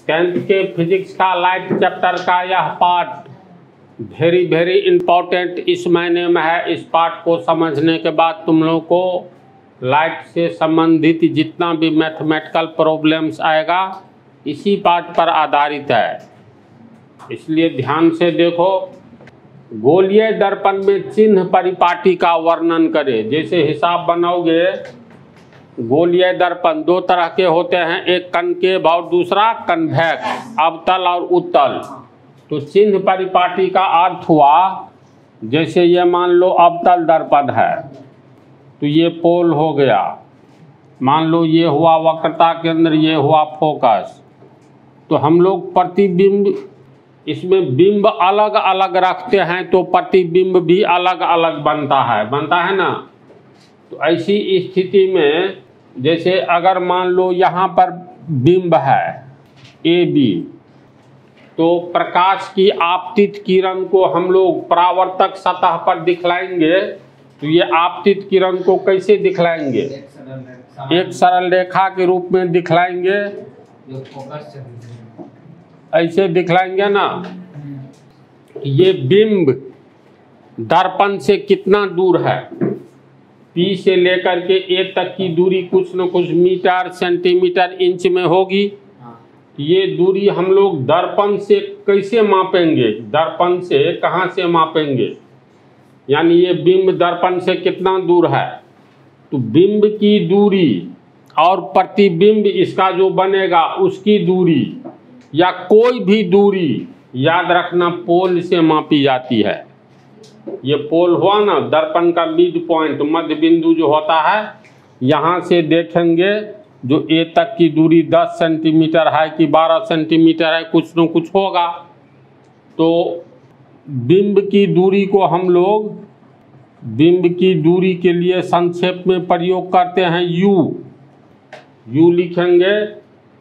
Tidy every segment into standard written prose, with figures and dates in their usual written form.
10th के physics का light chapter का यह पार्ट वेरी वेरी इम्पोर्टेंट इस महीने में है। इस पार्ट को समझने के बाद तुम लोगों को लाइट से संबंधित जितना भी मैथमेटिकल प्रॉब्लम्स आएगा इसी पार्ट पर आधारित है, इसलिए ध्यान से देखो। गोलीय दर्पण में चिन्ह परिपाटी का वर्णन करें। जैसे हिसाब बनाओगे, गोलीय दर्पण दो तरह के होते हैं, एक कनकेव और दूसरा कन्वेक्स, अवतल और उत्तल। तो चिन्ह परिपाटी का अर्थ हुआ, जैसे ये मान लो अवतल दर्पण है तो ये पोल हो गया, मान लो ये हुआ वक्रता केंद्र, ये हुआ फोकस। तो हम लोग प्रतिबिंब, इसमें बिंब अलग अलग रखते हैं तो प्रतिबिंब भी अलग अलग बनता है ना। तो ऐसी स्थिति में जैसे अगर मान लो यहाँ पर बिंब है ए बी, तो प्रकाश की आपतित किरण को हम लोग परावर्तक सतह पर दिखलाएंगे। तो ये आपतित किरण को कैसे दिखलाएंगे? एक सरल रेखा के रूप में दिखलाएंगे, ऐसे दिखलाएंगे ना। ये बिंब दर्पण से कितना दूर है? P से लेकर के A तक की दूरी कुछ न कुछ मीटर, सेंटीमीटर, इंच में होगी। ये दूरी हम लोग दर्पण से कैसे मापेंगे? दर्पण से कहाँ से मापेंगे? यानी ये बिंब दर्पण से कितना दूर है? तो बिंब की दूरी और प्रतिबिंब इसका जो बनेगा उसकी दूरी या कोई भी दूरी, याद रखना, पोल से मापी जाती है। ये पोल हुआ ना, दर्पण का मिड पॉइंट, मध्य बिंदु जो होता है, यहाँ से देखेंगे जो ए तक की दूरी 10 सेंटीमीटर है कि 12 सेंटीमीटर है, कुछ न कुछ होगा। तो बिंब की दूरी को हम लोग बिंब की दूरी के लिए संक्षेप में प्रयोग करते हैं यू लिखेंगे।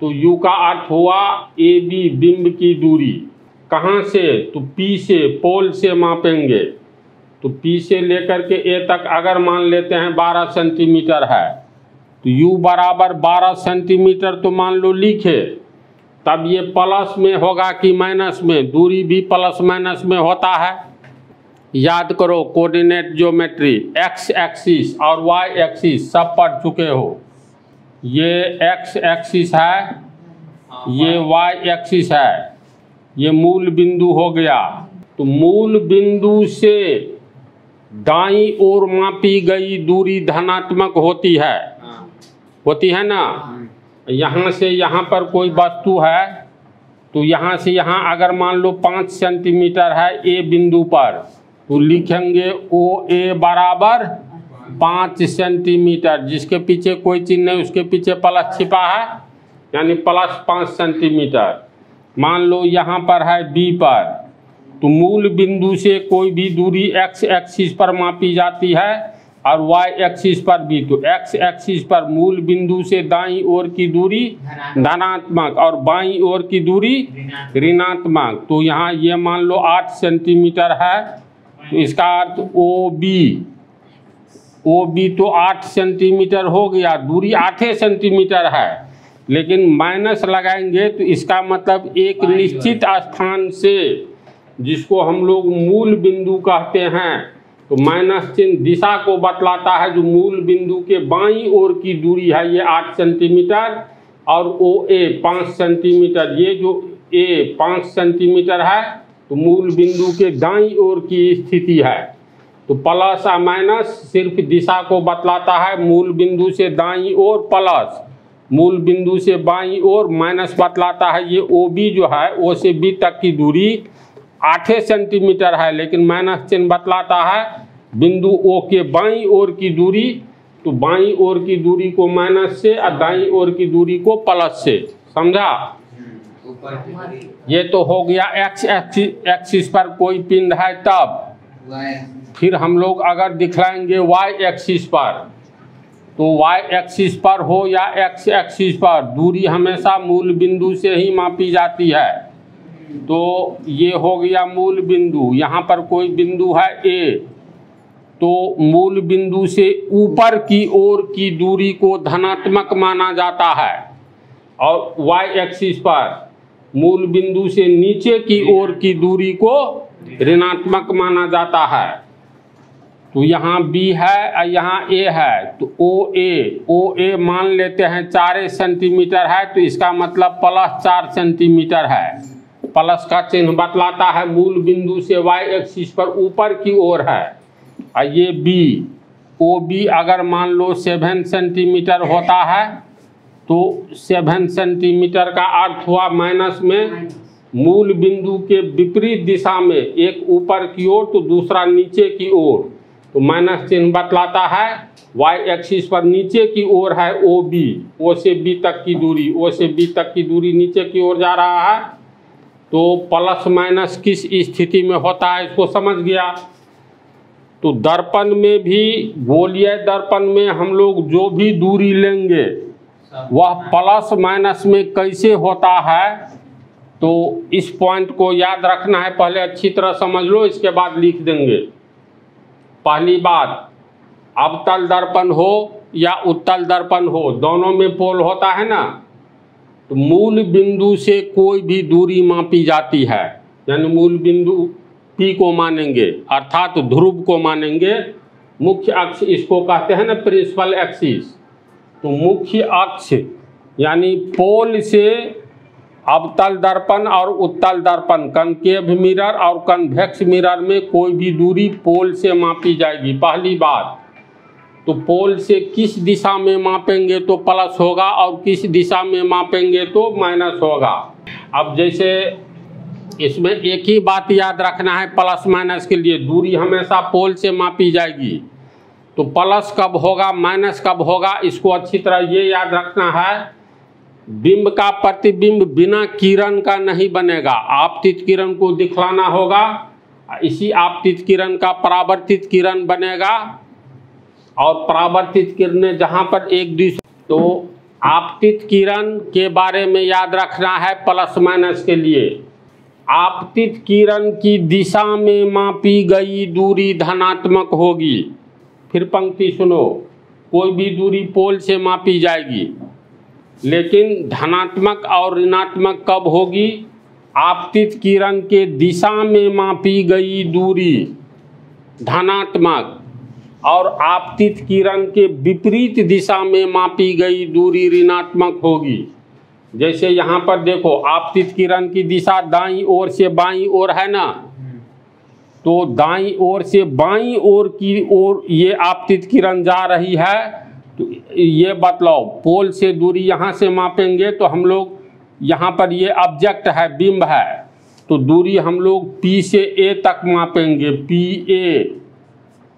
तो यू का अर्थ हुआ ए बी, बिंब की दूरी कहाँ से? तो पी से, पोल से मापेंगे। तो पी से लेकर के ए तक अगर मान लेते हैं 12 सेंटीमीटर है, तो यू बराबर 12 सेंटीमीटर तो मान लो लिखे। तब ये प्लस में होगा कि माइनस में? दूरी भी प्लस माइनस में होता है। याद करो कोऑर्डिनेट ज्योमेट्री, एक्स एक्सिस और वाई एक्सिस सब पढ़ चुके हो। ये एक्स एक्सिस है, ये वाई एक्सिस है, ये मूल बिंदु हो गया। तो मूल बिंदु से दाईं ओर मापी गई दूरी धनात्मक होती है ना। यहाँ से यहाँ पर कोई वस्तु है, तो यहाँ से यहाँ अगर मान लो 5 सेंटीमीटर है ए बिंदु पर, तो लिखेंगे ओ ए बराबर 5 सेंटीमीटर। जिसके पीछे कोई चिन्ह नहीं उसके पीछे प्लस छिपा है, यानी प्लस 5 सेंटीमीटर। मान लो यहाँ पर है बी पर, तो मूल बिंदु से कोई भी दूरी एक्स एक्सिस पर मापी जाती है और वाई एक्सिस पर भी। तो एक्स एक्सिस पर मूल बिंदु से दाईं ओर की दूरी धनात्मक और बाईं ओर की दूरी ऋणात्मक। तो यहाँ ये मान लो 8 सेंटीमीटर है, तो इसका अर्थ ओ बी तो 8 सेंटीमीटर हो गया, दूरी 8 सेंटीमीटर है। लेकिन माइनस लगाएंगे तो इसका मतलब एक निश्चित स्थान से, जिसको हम लोग मूल बिंदु कहते हैं, तो माइनस चिन्ह दिशा को बतलाता है। जो मूल बिंदु के बाईं ओर की दूरी है ये 8 सेंटीमीटर और ओ ए 5 सेंटीमीटर। ये जो ए 5 सेंटीमीटर है तो मूल बिंदु के दाईं ओर की स्थिति है। तो प्लस और माइनस सिर्फ दिशा को बतलाता है। मूल बिंदु से दाईं ओर प्लस, मूल बिंदु से बाईं ओर माइनस बतलाता है। ये ओ बी जो है, ओ से बी तक की दूरी 8 सेंटीमीटर है, लेकिन माइनस चिन्ह बतलाता है बिंदु ओ के बाईं ओर की दूरी। तो बाईं ओर की दूरी को माइनस से और दाईं ओर की दूरी को प्लस से, समझा? ये तो हो गया एक्स एक्सिस पर कोई पिंड है तब। फिर हम लोग अगर दिखलाएंगे वाई एक्सिस पर, तो वाई एक्सिस पर हो या एक्स एक्सिस पर, दूरी हमेशा मूल बिंदु से ही मापी जाती है। तो ये हो गया मूल बिंदु, यहाँ पर कोई बिंदु है ए, तो मूल बिंदु से ऊपर की ओर की दूरी को धनात्मक माना जाता है। और वाई एक्सिस पर मूल बिंदु से नीचे की ओर की दूरी को ऋणात्मक माना जाता है। तो यहाँ B है और यहाँ A है, तो OA मान लेते हैं 4 सेंटीमीटर है, तो इसका मतलब +4 सेंटीमीटर है। प्लस का चिन्ह बतलाता है मूल बिंदु से y एक्सिस पर ऊपर की ओर है। और ये OB अगर मान लो 7 सेंटीमीटर होता है तो 7 सेंटीमीटर का अर्थ हुआ माइनस में मूल बिंदु के विपरीत दिशा में, एक ऊपर की ओर तो दूसरा नीचे की ओर, तो माइनस चिन्ह बतलाता है y एक्सिस पर नीचे की ओर है OB, O से B तक की दूरी, O से B तक की दूरी नीचे की ओर जा रहा है। तो प्लस माइनस किस स्थिति में होता है इसको समझ गया। तो दर्पण में भी, गोलीय दर्पण में हम लोग जो भी दूरी लेंगे वह प्लस माइनस में कैसे होता है, तो इस पॉइंट को याद रखना है। पहले अच्छी तरह समझ लो, इसके बाद लिख देंगे। पहली बात, अवतल दर्पण हो या उत्तल दर्पण हो, दोनों में पोल होता है ना, तो मूल बिंदु से कोई भी दूरी मापी जाती है, यानी मूल बिंदु P को मानेंगे, अर्थात ध्रुव को मानेंगे। मुख्य अक्ष इसको कहते हैं ना, प्रिंसिपल एक्सिस। तो मुख्य अक्ष यानी पोल से अवतल दर्पण और उत्तल दर्पण, कनकेव मिरर और कन्वेक्स मिरर में कोई भी दूरी पोल से मापी जाएगी। पहली बात, तो पोल से किस दिशा में मापेंगे तो प्लस होगा और किस दिशा में मापेंगे तो माइनस होगा। अब जैसे इसमें एक ही बात याद रखना है, प्लस माइनस के लिए दूरी हमेशा पोल से मापी जाएगी। तो प्लस कब होगा माइनस कब होगा, इसको अच्छी तरह ये याद रखना है। बिंब का प्रतिबिंब बिना किरण का नहीं बनेगा, आपतित किरण को दिखलाना होगा, इसी आपतित किरण का परावर्तित किरण बनेगा। और परावर्तित किरणें जहाँ पर एक दूसरे, तो आपतित किरण के बारे में याद रखना है प्लस माइनस के लिए। आपतित किरण की दिशा में मापी गई दूरी धनात्मक होगी। फिर पंक्ति सुनो, कोई भी दूरी पोल से मापी जाएगी, लेकिन धनात्मक और ऋणात्मक कब होगी? आपतित किरण के दिशा में मापी गई दूरी धनात्मक और आपतित किरण के विपरीत दिशा में मापी गई दूरी ऋणात्मक होगी। जैसे यहाँ पर देखो, आपतित किरण की दिशा दाईं ओर से बाईं ओर है ना, तो दाईं ओर से बाईं ओर की ओर ये आपतित किरण जा रही है। तो ये बतलाओ, पोल से दूरी यहाँ से मापेंगे तो हम लोग यहाँ पर ये ऑब्जेक्ट है, बिंब है, तो दूरी हम लोग P से A तक मापेंगे। PA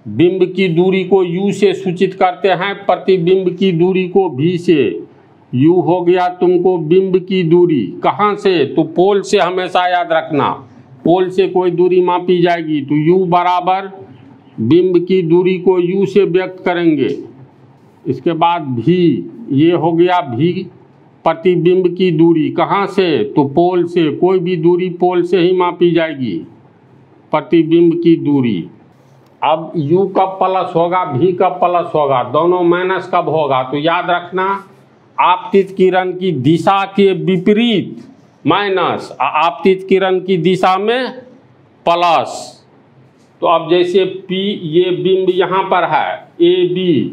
बिंब की दूरी को U से सूचित करते हैं, प्रतिबिंब की दूरी को V से। U हो गया तुमको बिंब की दूरी, कहाँ से? तो पोल से हमेशा याद रखना, पोल से कोई दूरी मापी जाएगी तो U बराबर बिंब की दूरी को U से व्यक्त करेंगे। इसके बाद V, ये हो गया V प्रतिबिंब की दूरी, कहाँ से? तो पोल से, कोई भी दूरी पोल से ही मापी जाएगी, प्रतिबिंब की दूरी। अब U कब प्लस होगा, V कब प्लस होगा, दोनों माइनस कब होगा? तो याद रखना, आपतित किरण की दिशा के विपरीत माइनस, आपतित किरण की दिशा में प्लस। तो अब जैसे P, ये बिंब यहाँ पर है AB,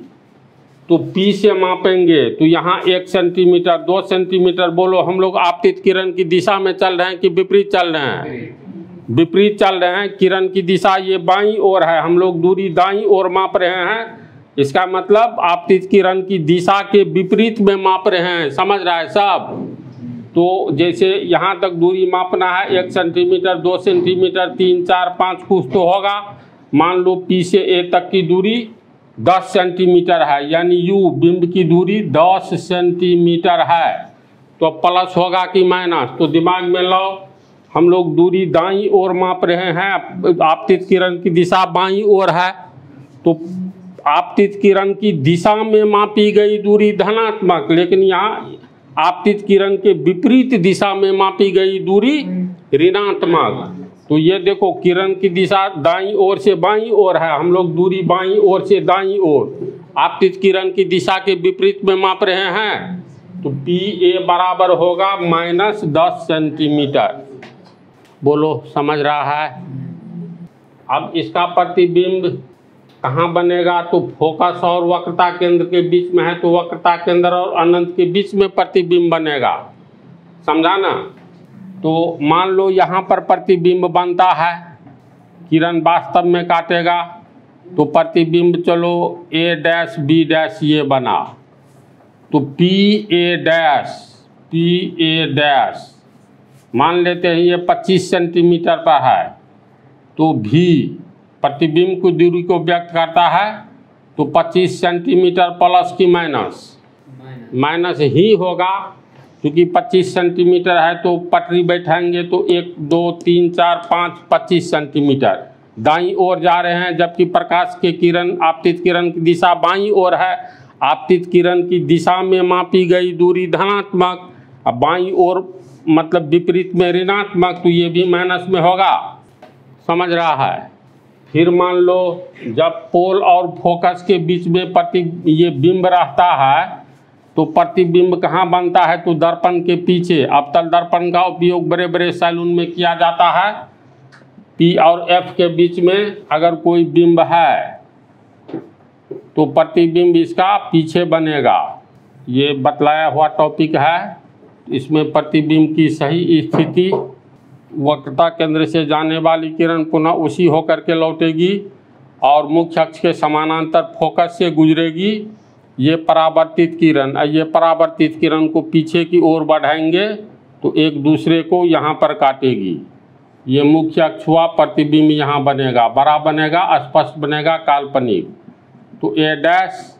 तो P से मापेंगे तो यहाँ 1 सेंटीमीटर 2 सेंटीमीटर, बोलो हम लोग आपतित किरण की दिशा में चल रहे हैं कि विपरीत चल रहे हैं? विपरीत चल रहे हैं। किरण की दिशा ये बाईं ओर है, हम लोग दूरी दाईं ओर माप रहे हैं, इसका मतलब आपतित किरण की दिशा के विपरीत में माप रहे हैं। समझ रहा है सब? तो जैसे यहाँ तक दूरी मापना है, 1 सेंटीमीटर 2 सेंटीमीटर 3 4 5 कुछ तो होगा। मान लो P से A तक की दूरी 10 सेंटीमीटर है, यानी U बिंब की दूरी 10 सेंटीमीटर है, तो प्लस होगा कि माइनस? तो दिमाग में लाओ, हम लोग दूरी दाईं ओर माप रहे हैं, आपतित किरण की दिशा बाईं ओर है, तो आपतित किरण की दिशा में मापी गई दूरी धनात्मक, लेकिन यहाँ आपतित किरण के विपरीत दिशा में मापी गई दूरी ऋणात्मक। तो ये देखो, किरण की दिशा दाईं ओर से बाईं ओर है, हम लोग दूरी बाईं ओर से दाईं ओर आपतित किरण की दिशा के विपरीत में माप रहे हैं, तो पी ए बराबर होगा -10 सेंटीमीटर। बोलो समझ रहा है? अब इसका प्रतिबिंब कहाँ बनेगा? तो फोकस और वक्रता केंद्र के बीच में है, तो वक्रता केंद्र और अनंत के बीच में प्रतिबिंब बनेगा। समझा ना? तो मान लो यहाँ पर प्रतिबिंब बनता है, किरण वास्तव में काटेगा, तो प्रतिबिंब चलो ए डैश बी डैश ये बना, तो पी ए डैश मान लेते हैं ये 25 सेंटीमीटर पर है, तो भी प्रतिबिंब की दूरी को व्यक्त करता है, तो 25 सेंटीमीटर प्लस की माइनस ही होगा, क्योंकि 25 सेंटीमीटर है तो पटरी बैठाएंगे तो 1 2 3 4 5 25 सेंटीमीटर दाईं ओर जा रहे हैं, जबकि प्रकाश के किरण आपतित किरण की दिशा बाईं ओर है। आपतित किरण की दिशा में मापी गई दूरी धनात्मक, अब बाईं ओर मतलब विपरीत में ऋणात्मक, तो ये भी माइनस में होगा। समझ रहा है? फिर मान लो जब पोल और फोकस के बीच में ये बिंब रहता है, तो प्रतिबिंब कहाँ बनता है? तो दर्पण के पीछे। अवतल दर्पण का उपयोग बड़े बड़े सैलून में किया जाता है। पी और एफ के बीच में अगर कोई बिंब है तो प्रतिबिंब इसका पीछे बनेगा। ये बतलाया हुआ टॉपिक है। इसमें प्रतिबिंब की सही स्थिति, वक्रता केंद्र से जाने वाली किरण पुनः उसी होकर के लौटेगी और मुख्य अक्ष के समानांतर फोकस से गुजरेगी। ये परावर्तित किरण को पीछे की ओर बढ़ाएंगे तो एक दूसरे को यहाँ पर काटेगी। ये मुख्य अक्ष हुआ, प्रतिबिंब यहाँ बनेगा, बड़ा बनेगा, स्पष्ट बनेगा, काल्पनिक। तो ए डैश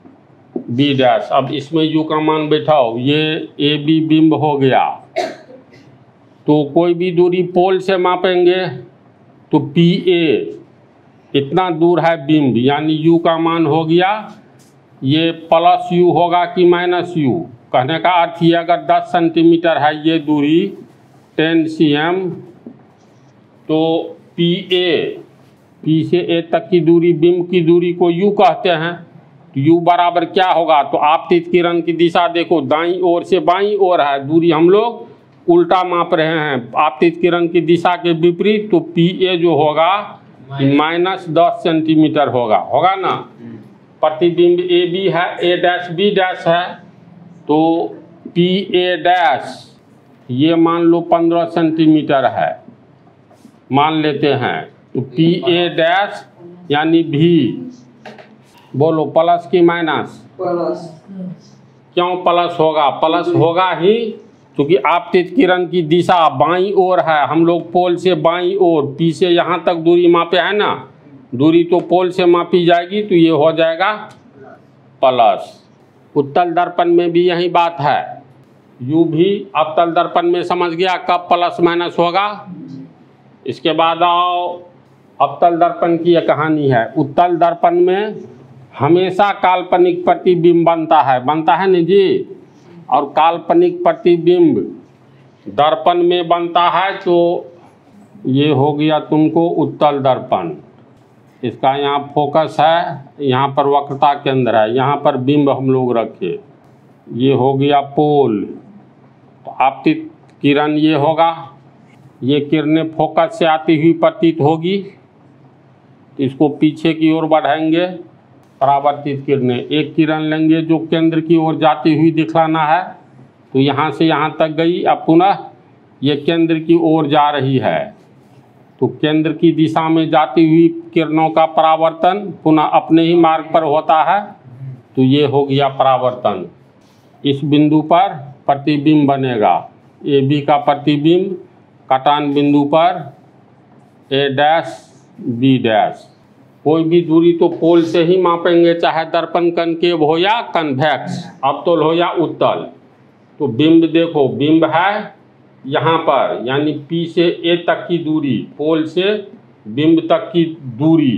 बी डैश, अब इसमें यू का मान बैठाओ, ये ए बी बिंब हो गया। तो कोई भी दूरी पोल से मापेंगे तो पी ए इतना दूर है बिंब, यानी यू का मान हो गया, ये प्लस यू होगा कि माइनस यू। कहने का अर्थ ये अगर 10 सेंटीमीटर है ये दूरी 10 cm, तो पी से ए तक की दूरी, बिंब की दूरी को यू कहते हैं। तो यू बराबर क्या होगा? तो आपतित किरण की दिशा देखो दाईं ओर से बाईं ओर है, दूरी हम लोग उल्टा माप रहे हैं, आपतित किरण की दिशा के विपरीत। तो पी ए जो होगा -10 सेंटीमीटर होगा ना। प्रतिबिंब ए बी है, ए डैश बी डैश है, तो पी ए डैश ये मान लो 15 सेंटीमीटर है, मान लेते हैं। तो पी ए डैश यानी भी, बोलो प्लस की माइनस? प्लस। क्यों प्लस होगा? प्लस होगा ही क्योंकि आपतित किरण की दिशा बाईं ओर है, हम लोग पोल से बाईं ओर, पी से यहाँ तक दूरी मापे है ना, दूरी तो पोल से मापी जाएगी, तो ये हो जाएगा प्लस। उत्तल दर्पण में भी यही बात है, यू भी अवतल दर्पण में समझ गया कब प्लस माइनस होगा। इसके बाद आओ अवतल दर्पण की यह कहानी है। उत्तल दर्पण में हमेशा काल्पनिक प्रतिबिंब बनता है ना जी, और काल्पनिक प्रतिबिंब दर्पण में बनता है, तो ये हो गया तुमको उत्तल दर्पण। इसका यहाँ फोकस है, यहाँ पर वक्रता केंद्र है, यहाँ पर बिंब हम लोग रखे, ये हो गया पोल। तो आपतित किरण ये होगा, ये किरणें फोकस से आती हुई प्रतीत होगी, इसको पीछे की ओर बढ़ाएंगे। परावर्तित किरणें, एक किरण लेंगे जो केंद्र की ओर जाती हुई दिखलाना है, तो यहाँ से यहाँ तक गई, अब पुनः ये केंद्र की ओर जा रही है, तो केंद्र की दिशा में जाती हुई किरणों का परावर्तन पुनः अपने ही मार्ग पर होता है, तो ये हो गया परावर्तन। इस बिंदु पर प्रतिबिंब बनेगा, ए बी का प्रतिबिंब कटान बिंदु पर ए डैश बी डैश। कोई भी दूरी तो पोल से ही मापेंगे, चाहे दर्पण कनकेव हो या कन्वेक्स, अवतल हो या उत्तल। तो बिंब देखो, बिंब है यहाँ पर, यानी पी से ए तक की दूरी, पोल से बिंब तक की दूरी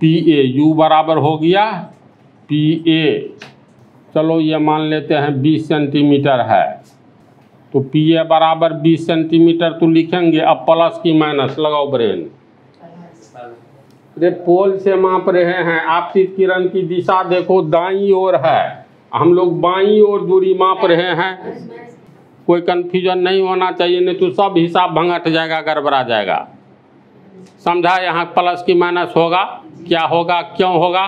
पी ए, यू बराबर हो गया पी ए। चलो ये मान लेते हैं 20 सेंटीमीटर है, तो पी ए बराबर 20 सेंटीमीटर तो लिखेंगे। अब प्लस की माइनस लगाओ ब्रेन। अरे पोल से माप रहे हैं, आपतित किरण की दिशा देखो दाईं ओर है, हम लोग बाईं ओर दूरी माप रहे हैं। कोई कन्फ्यूजन नहीं होना चाहिए, नहीं तो सब हिसाब भंगट जाएगा, गड़बड़ा जाएगा। समझा? यहाँ प्लस की माइनस होगा, क्या होगा, क्यों होगा?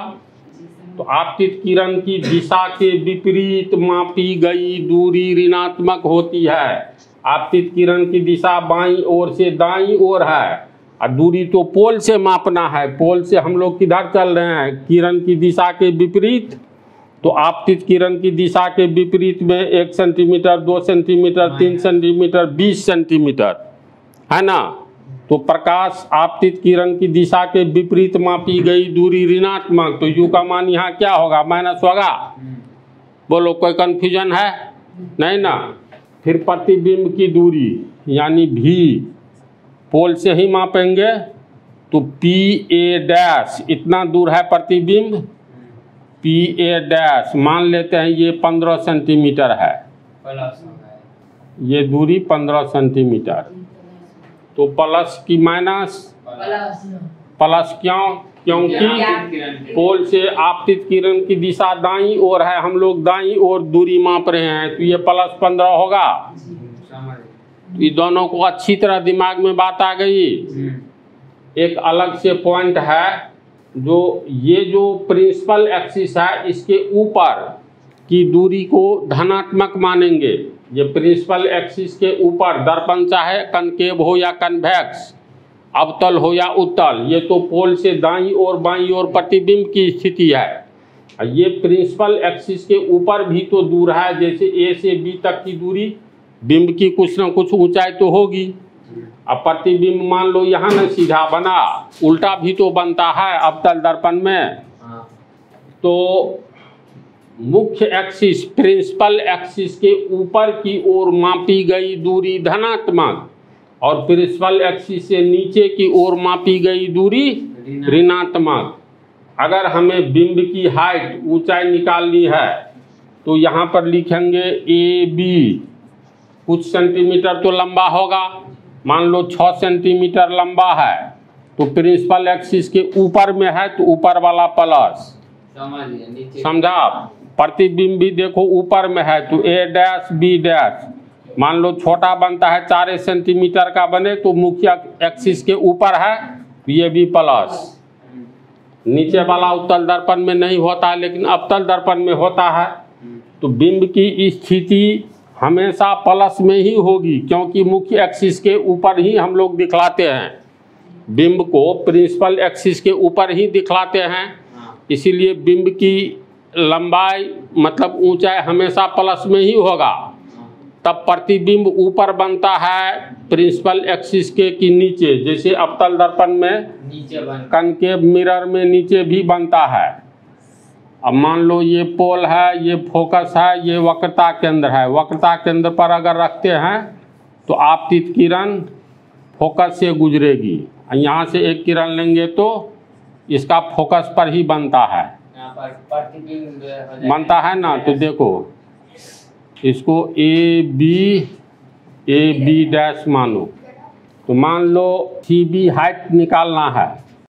तो आपतित किरण की दिशा के विपरीत मापी गई दूरी ऋणात्मक होती है। आपतित किरण की दिशा बाईं ओर से दाईं ओर है और दूरी तो पोल से मापना है। पोल से हम लोग किधर चल रहे हैं? किरण की दिशा के विपरीत। तो आपतित किरण की दिशा के विपरीत में 1 सेंटीमीटर, 2 सेंटीमीटर, 3 सेंटीमीटर, 20 सेंटीमीटर, है ना? तो प्रकाश आपतित किरण की दिशा के विपरीत मापी गई दूरी ऋणात्मक, तो यू का मान यहाँ क्या होगा? माइनस होगा। बोलो, कोई कन्फ्यूजन है? नहीं ना? फिर प्रतिबिंब की दूरी यानी भी पोल से ही मापेंगे, तो PA' इतना दूर है प्रतिबिंब। PA' मान लेते हैं ये 15 सेंटीमीटर है, ये दूरी 15 सेंटीमीटर। तो प्लस की माइनस? प्लस क्यों? क्योंकि पोल से आपतित किरण की दिशा दाईं ओर है, हम लोग दाईं ओर दूरी माप रहे हैं, तो ये प्लस 15 होगा। तो ये दोनों को अच्छी तरह दिमाग में बात आ गई। एक अलग से पॉइंट है, जो ये जो प्रिंसिपल एक्सिस है इसके ऊपर की दूरी को धनात्मक मानेंगे। ये प्रिंसिपल एक्सिस के ऊपर दर्पण चाहे कनकेव हो या कन्वेक्स, अवतल हो या उत्तल, ये तो पोल से दाईं और बाईं ओर प्रतिबिंब की स्थिति है। ये प्रिंसिपल एक्सिस के ऊपर भी तो दूर है, जैसे ए से बी तक की दूरी, बिंब की कुछ न कुछ ऊंचाई तो होगी। अब प्रतिबिंब मान लो यहाँ न सीधा बना, उल्टा भी तो बनता है अवतल दर्पण में। तो मुख्य एक्सिस प्रिंसिपल एक्सिस के ऊपर की ओर मापी गई दूरी धनात्मक और प्रिंसिपल एक्सिस से नीचे की ओर मापी गई दूरी ऋणात्मक। अगर हमें बिंब की हाइट ऊंचाई निकालनी है तो यहाँ पर लिखेंगे AB, कुछ सेंटीमीटर तो लंबा होगा, मान लो 6 सेंटीमीटर लंबा है, तो प्रिंसिपल एक्सिस के ऊपर में है तो ऊपर वाला प्लस, समझा? प्रतिबिंब भी देखो ऊपर में है तो A' B', मान लो छोटा बनता है 4 सेंटीमीटर का बने तो मुख्य एक्सिस के ऊपर है तो ये भी प्लस। नीचे वाला उत्तल दर्पण में नहीं होता है लेकिन अवतल दर्पण में होता है। तो बिंब की स्थिति हमेशा प्लस में ही होगी, क्योंकि मुख्य एक्सिस के ऊपर ही हम लोग दिखलाते हैं, बिंब को प्रिंसिपल एक्सिस के ऊपर ही दिखलाते हैं। इसीलिए बिंब की लंबाई मतलब ऊंचाई हमेशा प्लस में ही होगा। तब प्रतिबिंब ऊपर बनता है प्रिंसिपल एक्सिस के कि नीचे, जैसे अवतल दर्पण में कनकेव मिरर में नीचे भी बनता है। अब मान लो ये पोल है, ये फोकस है, ये वक्रता केंद्र है। वक्रता केंद्र पर अगर रखते हैं तो आपतित किरण फोकस से गुजरेगी। यहाँ से एक किरण लेंगे तो इसका फोकस पर ही बनता है, बनता है ना। तो देखो इसको AB' मानो, तो मान लो CB हाइट निकालना है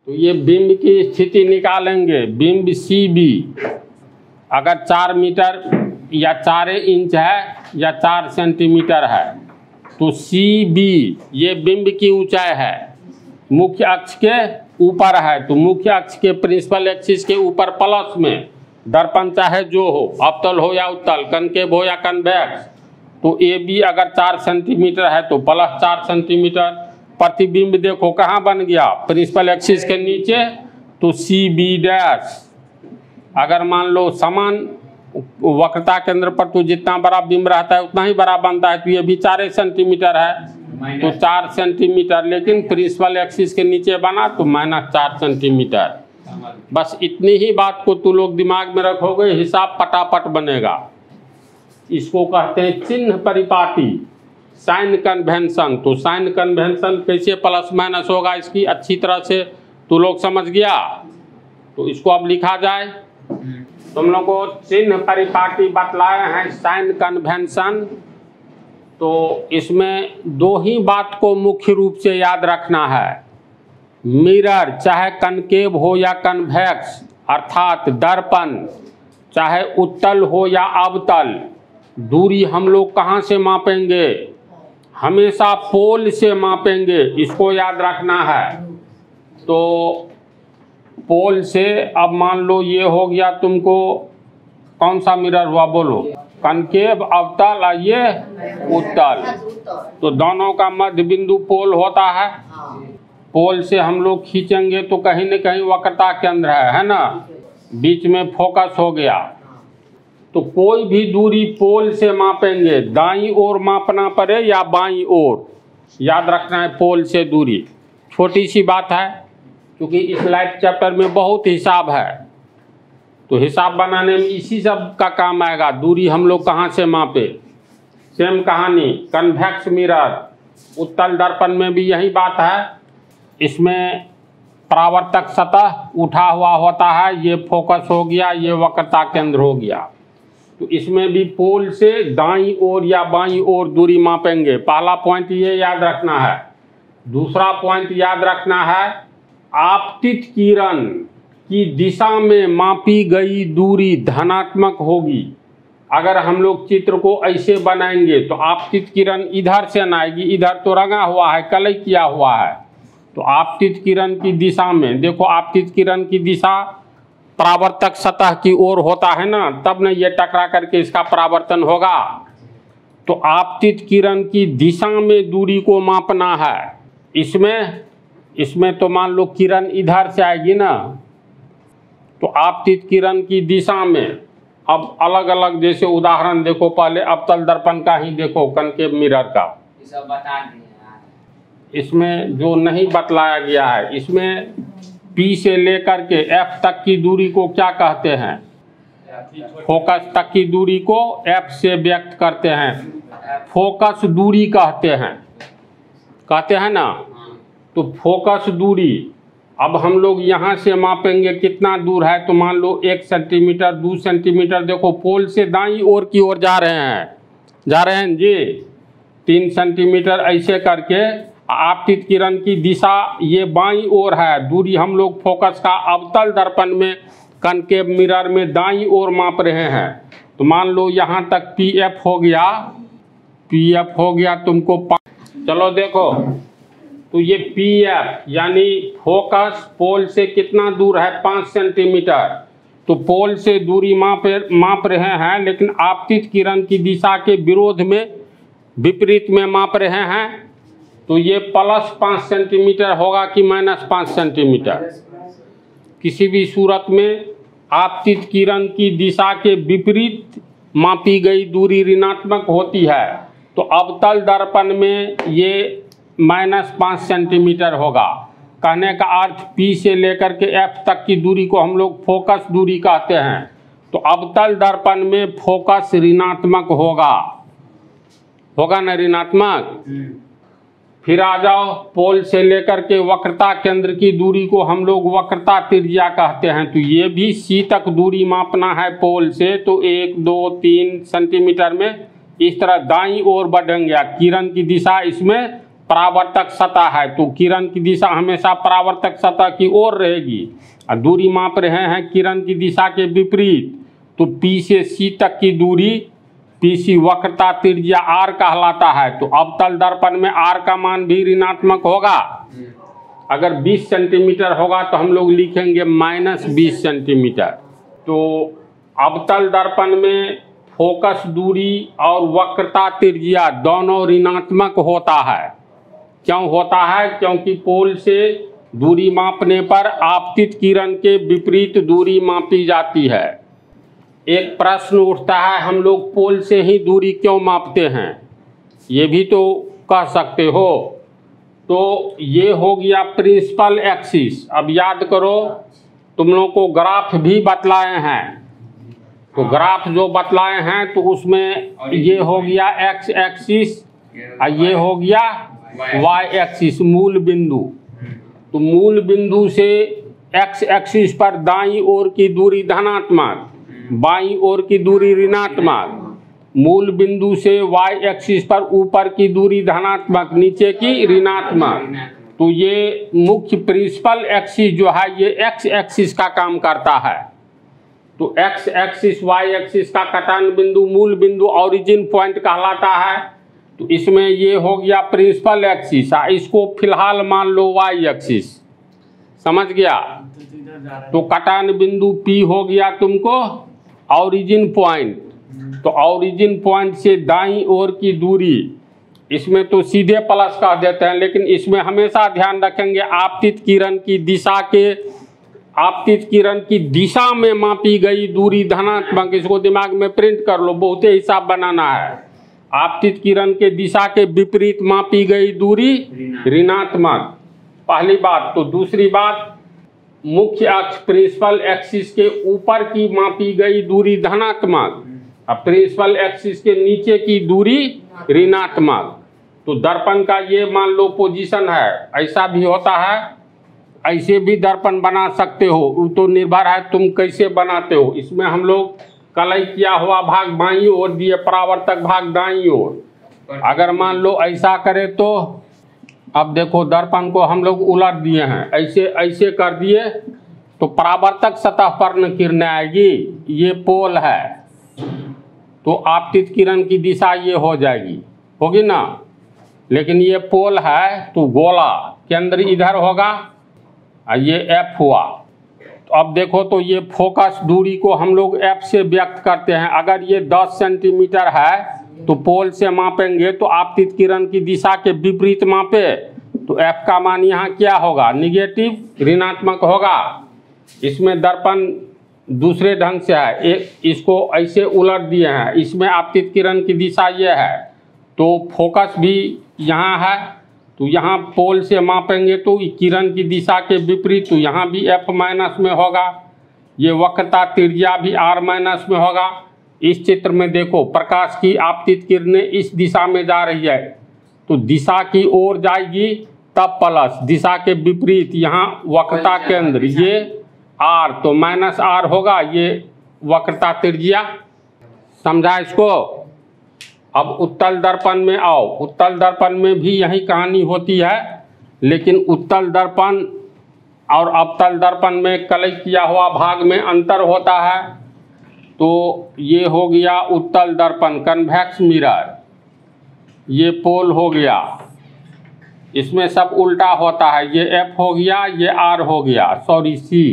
तो ये बिंब की स्थिति निकालेंगे। बिंब CB अगर 4 मीटर या 4 इंच है या 4 सेंटीमीटर है तो CB ये बिंब की ऊंचाई है, मुख्य अक्ष के ऊपर है, तो मुख्य अक्ष के प्रिंसिपल एक्सिस के ऊपर प्लस में, दर्पण चाहे जो हो, अवतल हो या उत्तल, कनकेव हो या कन्वेक्स, तो AB अगर 4 सेंटीमीटर है तो प्लस 4 सेंटीमीटर। प्रतिबिंब देखो कहाँ बन गया? प्रिंसिपल एक्सिस के नीचे, तो CB'। अगर मान लो समान वक्रता केंद्र पर तो जितना बड़ा बिंब रहता है उतना ही बड़ा बनता है, तो ये भी 4 सेंटीमीटर है तो 4 सेंटीमीटर, लेकिन प्रिंसिपल एक्सिस के नीचे बना तो -4 सेंटीमीटर। बस इतनी ही बात को तू लोग दिमाग में रखोगे, हिसाब पटापट बनेगा। इसको कहते हैं चिन्ह परिपाटी, साइन कन्वेंशन। तो साइन कन्वेंशन कैसे प्लस माइनस होगा इसकी अच्छी तरह से तू लोग समझ गया। तो इसको अब लिखा जाए, तुम लोग को चिन्ह परिपाटी बतलाए हैं साइन कन्वेंशन। तो इसमें 2 ही बात को मुख्य रूप से याद रखना है। मिरर चाहे कनकेव हो या कन्वेक्स, अर्थात दर्पण चाहे उत्तल हो या अवतल, दूरी हम लोग कहाँ से मापेंगे? हमेशा पोल से मापेंगे, इसको याद रखना है। तो पोल से, अब मान लो ये हो गया तुमको, कौन सा मिरर हुआ बोलो? कनकेव, अवतल और ये उत्तल। तो दोनों का मध्य बिंदु पोल होता है। पोल से हम लोग खींचेंगे तो कहीं न कहीं वक्रता केंद्र है ना, बीच में फोकस हो गया। तो कोई भी दूरी पोल से मापेंगे, दाईं ओर मापना पड़े या बाईं ओर, याद रखना है पोल से दूरी। छोटी सी बात है, क्योंकि इस लाइफ चैप्टर में बहुत हिसाब है, तो हिसाब बनाने में इसी सब का काम आएगा, दूरी हम लोग कहाँ से मापे। सेम कहानी कन्वेक्स मिरर, उत्तल दर्पण में भी यही बात है। इसमें परावर्तक सतह उठा हुआ होता है, ये फोकस हो गया, ये वक्रता केंद्र हो गया। तो इसमें भी पोल से दाईं ओर या बाईं ओर दूरी मापेंगे। पहला पॉइंट ये याद रखना है। दूसरा पॉइंट याद रखना है, आपतित किरण की दिशा में मापी गई दूरी धनात्मक होगी। अगर हम लोग चित्र को ऐसे बनाएंगे तो आपतित किरण इधर से न आएगी, इधर तो रंगा हुआ है, कलई किया हुआ है। तो आपतित किरण की दिशा में देखो, आपतित किरण की दिशा परावर्तक सतह की ओर होता है ना, तब न ये टकरा करके इसका परावर्तन होगा। तो आपतित किरण की दिशा में दूरी को मापना है। इसमें तो मान लो किरण इधर से आएगी ना, तो आपतित किरण की दिशा में अब अलग अलग, जैसे उदाहरण देखो, पहले अवतल दर्पण का ही देखो, कनकेव मिरर का, सब बता दिए। इसमें जो नहीं बतलाया गया है, इसमें P से लेकर के F तक की दूरी को क्या कहते हैं? फोकस तक की दूरी को F से व्यक्त करते हैं, फोकस दूरी कहते हैं ना। तो फोकस दूरी अब हम लोग यहाँ से मापेंगे कितना दूर है, तो मान लो 1 सेंटीमीटर 2 सेंटीमीटर। देखो पोल से दाईं ओर की ओर जा रहे हैं जी, 3 सेंटीमीटर ऐसे करके। आपतित किरण की दिशा ये बाईं ओर है, दूरी हम लोग फोकस का अवतल दर्पण में कनकेव मिरर में दाईं ओर माप रहे हैं। तो मान लो यहाँ तक PF हो गया तुमको। चलो देखो, तो ये PF यानी फोकस पोल से कितना दूर है? 5 सेंटीमीटर। तो पोल से दूरी माप रहे हैं, लेकिन आपतित किरण की दिशा के विरोध में, विपरीत में माप रहे हैं। तो ये +5 सेंटीमीटर होगा कि -5 सेंटीमीटर? किसी भी सूरत में आपतित किरण की दिशा के विपरीत मापी गई दूरी ऋणात्मक होती है। तो अवतल दर्पण में ये -5 सेंटीमीटर होगा। कहने का अर्थ P से लेकर के F तक की दूरी को हम लोग फोकस दूरी कहते हैं। तो अवतल दर्पण में फोकस ऋणात्मक होगा ना, ऋणात्मक। फिर आ जाओ, पोल से लेकर के वक्रता केंद्र की दूरी को हम लोग वक्रता त्रिज्या कहते हैं। तो ये भी C तक दूरी मापना है पोल से, तो 1 2 3 सेंटीमीटर में इस तरह दाईं ओर बढ़ेंगे। किरण की दिशा इसमें परावर्तक सतह है, तो किरण की दिशा हमेशा परावर्तक सतह की ओर रहेगी। और दूरी माप रहे हैं किरण की दिशा के विपरीत, तो P से C तक की दूरी PC वक्रता त्रिज्या R कहलाता है। तो अवतल दर्पण में R का मान भी ऋणात्मक होगा। अगर 20 सेंटीमीटर होगा तो हम लोग लिखेंगे -20 सेंटीमीटर। तो अवतल दर्पण में फोकस दूरी और वक्रता त्रिज्या दोनों ऋणात्मक होता है। क्यों होता है? क्योंकि पोल से दूरी मापने पर आपतित किरण के विपरीत दूरी मापी जाती है। एक प्रश्न उठता है, हम लोग पोल से ही दूरी क्यों मापते हैं? ये भी तो कह सकते हो। तो ये हो गया प्रिंसिपल एक्सिस। अब याद करो, तुम लोगों को ग्राफ भी बतलाए हैं। तो ग्राफ जो बतलाए हैं तो उसमें ये हो गया x एक्सिस और ये हो गया y एक्सिस, मूल बिंदु। तो मूल बिंदु से x एक्सिस पर दाईं ओर की दूरी धनात्मक, बाईं ओर की दूरी ऋणात्मक। मूल बिंदु से y एक्सिस पर ऊपर की दूरी धनात्मक, नीचे की ऋणात्मक। तो ये मुख्य प्रिंसिपल एक्सिस जो है ये x एक्सिस का काम करता है। तो एक्स एक्सिस वाई एक्सिस का कटान बिंदु मूल बिंदु ओरिजिन पॉइंट कहलाता है। तो इसमें ये हो गया प्रिंसिपल एक्सिस, इसको फिलहाल मान लो वाई एक्सिस, समझ गया। तो कटान बिंदु P हो गया तुमको ओरिजिन पॉइंट। तो ओरिजिन पॉइंट से दाईं ओर की दूरी, इसमें तो सीधे प्लस कह देते हैं, लेकिन इसमें हमेशा ध्यान रखेंगे आपतित किरण की दिशा के, आपतित किरण की दिशा में मापी गई दूरी धनात्मक, इसको दिमाग में प्रिंट कर लो, बहुत ही हिसाब बनाना है। आपतित किरण के दिशा के विपरीत मापी गई दूरी ऋणात्मक, पहली बात। तो दूसरी बात, मुख्य अक्ष प्रिंसिपल एक्सिस के ऊपर की मापी गई दूरी धनात्मक, अब प्रिंसिपल एक्सिस के नीचे की दूरी ऋणात्मक। तो दर्पण का ये मान लो पोजीशन है, ऐसा भी होता है, ऐसे भी दर्पण बना सकते हो, वो तो निर्भर है तुम कैसे बनाते हो। इसमें हम लोग कलई किया हुआ भाग बाईं ओर दिए, परावर्तक भाग दाईं ओर। अगर मान लो ऐसा करे तो अब देखो दर्पण को हम लोग उलट दिए हैं, ऐसे ऐसे कर दिए तो परावर्तक सतह पर न किरणें आएगी, ये पोल है, तो आपतित किरण की दिशा ये हो जाएगी, होगी ना। लेकिन ये पोल है तो गोला केंद्र इधर होगा, ये एफ हुआ। तो अब देखो तो ये फोकस दूरी को हम लोग एफ से व्यक्त करते हैं। अगर ये 10 सेंटीमीटर है तो पोल से मापेंगे तो आपतित किरण की दिशा के विपरीत मापे तो एफ का मान यहाँ क्या होगा, निगेटिव ऋणात्मक होगा। इसमें दर्पण दूसरे ढंग से है, एक इसको ऐसे उलट दिए हैं, इसमें आपतित किरण की दिशा ये है, तो फोकस भी यहाँ है, तो यहाँ पोल से मापेंगे तो किरण की दिशा के विपरीत, तो यहाँ भी एफ माइनस में होगा, ये वक्रता त्रिज्या भी आर माइनस में होगा। इस चित्र में देखो प्रकाश की आपतित किरणें इस दिशा में जा रही है, तो दिशा की ओर जाएगी तब प्लस, दिशा के विपरीत यहाँ वक्रता केंद्र ये आर, तो माइनस आर होगा, ये वक्रता त्रिज्या, समझा इसको। अब उत्तल दर्पण में आओ, उत्तल दर्पण में भी यही कहानी होती है, लेकिन उत्तल दर्पण और अवतल दर्पण में कलई किया हुआ भाग में अंतर होता है। तो ये हो गया उत्तल दर्पण कन्वेक्स मिरर, ये पोल हो गया, इसमें सब उल्टा होता है, ये एफ हो गया, ये आर हो गया, सॉरी सी।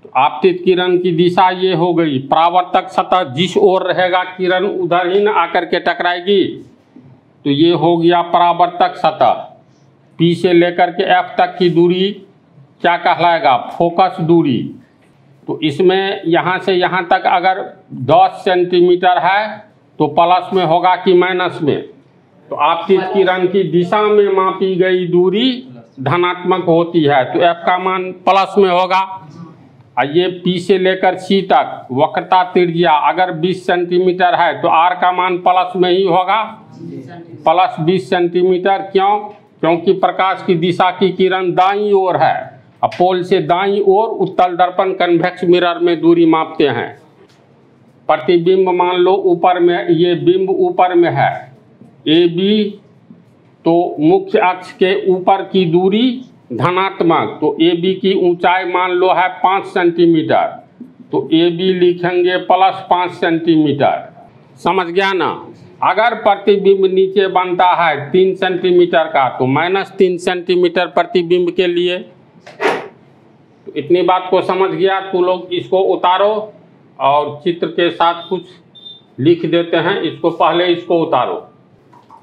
तो आपतित किरण की दिशा ये हो गई, परावर्तक सतह जिस ओर रहेगा किरण उधर ही न आकर के टकराएगी, तो ये हो गया परावर्तक सतह। पी से लेकर के एफ तक की दूरी क्या कहलाएगा, फोकस दूरी। तो इसमें यहाँ से यहाँ तक अगर 10 सेंटीमीटर है तो प्लस में होगा कि माइनस में, तो आपतित किरण की दिशा में मापी गई दूरी धनात्मक होती है, तो एफ का मान प्लस में होगा। और ये पी से लेकर सी तक वक्रता त्रिज्या अगर 20 सेंटीमीटर है तो आर का मान प्लस में ही होगा, प्लस 20 सेंटीमीटर। क्यों? क्योंकि प्रकाश की दिशा की किरण दाईं ओर है, अब पोल से दाईं ओर उत्तल दर्पण कन्वेक्स मिरर में दूरी मापते हैं। प्रतिबिंब मान लो ऊपर में, ये बिंब ऊपर में है ए बी, तो मुख्य अक्ष के ऊपर की दूरी धनात्मक, तो ए बी की ऊंचाई मान लो है 5 सेंटीमीटर, तो ए बी लिखेंगे प्लस 5 सेंटीमीटर, समझ गया ना। अगर प्रतिबिंब नीचे बनता है 3 सेंटीमीटर का तो माइनस 3 सेंटीमीटर प्रतिबिंब के लिए। तो इतनी बात को समझ गया तो लोग इसको उतारो और चित्र के साथ कुछ लिख देते हैं, इसको पहले इसको उतारो।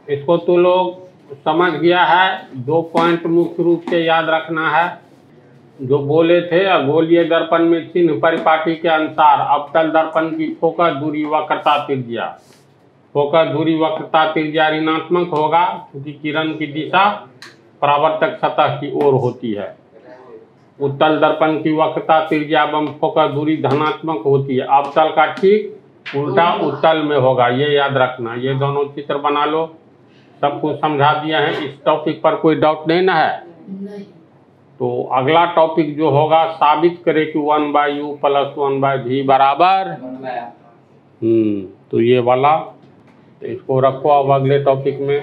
इसको तो लोग समझ गया है, 2 पॉइंट मुख्य रूप से याद रखना है जो बोले थे। गोलीय दर्पण में चिन्ह परिपाटी के अनुसार अवतल दर्पण की फोकस दूरी वक्रता त्रिज्या, फोकस दूरी वक्रता त्रिज्या ऋणात्मक होगा क्योंकि किरण की दिशा परावर्तक सतह की ओर होती है। उत्तल दर्पण की वक्रता त्रिज्या एवं फोकस दूरी धनात्मक होती है, अवतल का ठीक उल्टा उत्तल में होगा, ये याद रखना। ये दोनों चित्र बना लो, सब कुछ समझा दिया है। इस टॉपिक पर कोई डाउट नहीं ना है? नहीं। तो अगला टॉपिक जो होगा साबित करे कि 1/u + 1/v बराबर, तो ये वाला, तो इसको रखो अब अगले टॉपिक में।